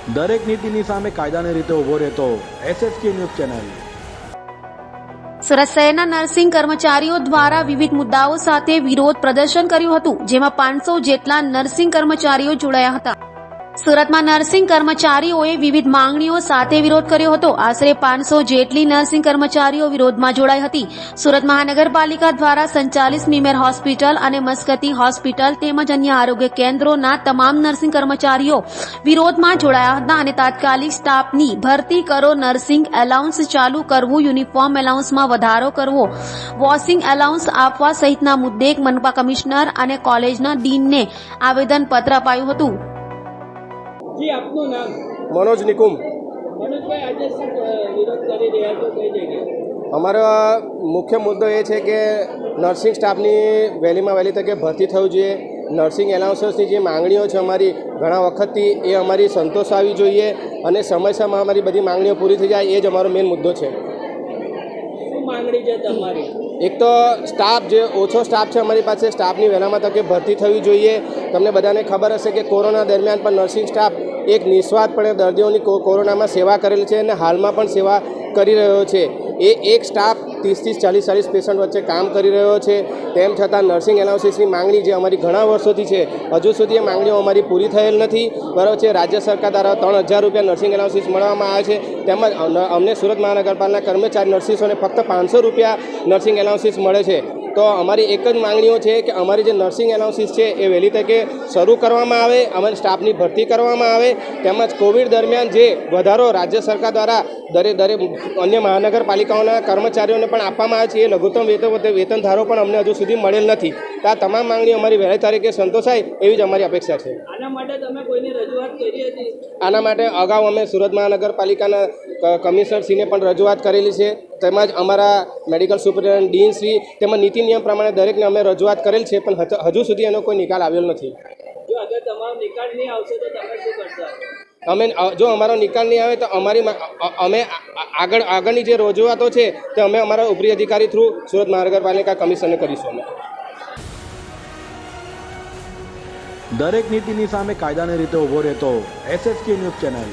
દરેક નીતિની સામે કાયદાની રીતે ઊભો રહેતો SSK ન્યૂઝ ચેનલ। સુરત શહેરના નર્સિંગ કર્મચારીઓ દ્વારા વિવિધ મુદ્દાઓ સાથે વિરોધ પ્રદર્શન કર્યું હતું, જેમાં 500 જેટલા નર્સિંગ કર્મચારીઓ જોડાયા હતા। સુરતમાં નર્સિંગ કર્મચારીઓએ વિવિધ માંગણીઓ સાથે વિરોધ કર્યો હતો। આશરે 500 જેટલી નર્સિંગ કર્મચારીઓ વિરોધમાં જોડાઈ હતી। સુરત મહાનગરપાલિકા દ્વારા સંચાલિત મીમેર હોસ્પિટલ અને મસ્કતી હોસ્પિટલ તેમજ અન્ય આરોગ્ય કેન્દ્રોના તમામ નર્સિંગ કર્મચારીઓ વિરોધમાં જોડાયા હતા અને તાત્કાલિક સ્ટાફની ભરતી કરો, નર્સિંગ એલાઉન્સ ચાલુ કરવું, યુનિફોર્મ એલાઉન્સમાં વધારો કરવો, વોશિંગ એલાઉન્સ આપવા સહિતના મુદ્દે મનપા કમિશનર અને કોલેજના ડીનને આવેદનપત્ર અપાયું હતું। जी आपનું નામ? मनोज निकुम। મનોજભાઈ, આજે શું વિરોધ કરી રહ્યા છો, કઈ જગ્યાએ? અમારો મુખ્ય મુદ્દો એ છે કે નર્સિંગ સ્ટાફની વહેલીમાં વહેલી તકે ભરતી થવું જોઈએ। નર્સિંગ એલાઉન્સની જે માંગણીઓ છે અમારી ઘણા વખતથી એ અમારી સંતોષાવી જોઈએ અને સમયસરમાં અમારી બધી માંગણીઓ પૂરી થઈ જાય, એ જ અમારો મેઇન મુદ્દો છે। શું માંગણી છે તમારી? એક તો સ્ટાફ જે ઓછો સ્ટાફ છે અમારી પાસે, સ્ટાફની વહેલામાં તકે ભરતી થવી જોઈએ। તમને બધાને ખબર હશે કે કોરોના દરમિયાન પણ નર્સિંગ સ્ટાફ એક નિસ્વાર્થપણે દર્દીઓની કોરોનામાં સેવા કરેલી છે અને હાલમાં પણ સેવા કરી રહ્યો છે। એ એક સ્ટાફ 30-40 પેશન્ટ વચ્ચે કામ કરી રહ્યો છે। તેમ છતાં નર્સિંગ એલાઉન્સીસની માંગણી જે અમારી ઘણા વર્ષોથી છે, હજુ સુધી એ માંગણીઓ અમારી પૂરી થયેલ નથી, બરાબર છે। રાજ્ય સરકાર દ્વારા 3000 રૂપિયા નર્સિંગ એલાઉન્સીસ મળવામાં આવે છે, તેમજ અમને સુરત મહાનગરપાલિકાના કર્મચારી નર્સિસોને ફક્ત 500 રૂપિયા નર્સિંગ એલાઉન્સીસ મળે છે। તો અમારી એક જ માંગણીઓ છે કે અમારી જે નર્સિંગ એલાઉન્સીસ છે એ વહેલી તકે શરૂ કરવામાં આવે, અમારી સ્ટાફની ભરતી કરવામાં આવે, તેમજ કોવિડ દરમિયાન જે વધારો રાજ્ય સરકાર દ્વારા દરેક અન્ય મહાનગરપાલિકાઓના કર્મચારીઓને પણ આપવામાં આવે છે, એ લઘુત્તમ વેતન ધારો પણ અમને હજુ સુધી મળેલ નથી। તો આ તમામ માંગણીઓ અમારી વહેલી તારીખે સંતોષાય એવી જ અમારી અપેક્ષા છે। આના માટે તમે કોઈને રજૂઆત કરી હતી? આના માટે અગાઉ અમે સુરત મહાનગરપાલિકાના કમિશનરશ્રીને પણ રજૂઆત કરેલી છે, તેમજ અમારા મેડિકલ સુપરિન્ટેન્ડન્ટ ડીનશ્રી તેમજ નીતિ નિયમ પ્રમાણે દરેકને અમે રજૂઆત કરેલ છે, પણ હજુ સુધી એનો કોઈ નિકાલ આવેલ નથી। જો અગર તમારો નિકાલ નહીં આવશે તો તમે શું કરશો? અમે જો અમારો નિકાલ નહીં આવે તો અમે આગળની જે રજૂઆતો છે તે અમે અમારા ઉપરી અધિકારી થ્રુ સુરત મહાનગરપાલિકા કમિશનરને કરીશું। અમે દરેક નીતિની સામે કાયદાની રીતે ઊભો રહેતો SSK ન્યૂઝ ચેનલ।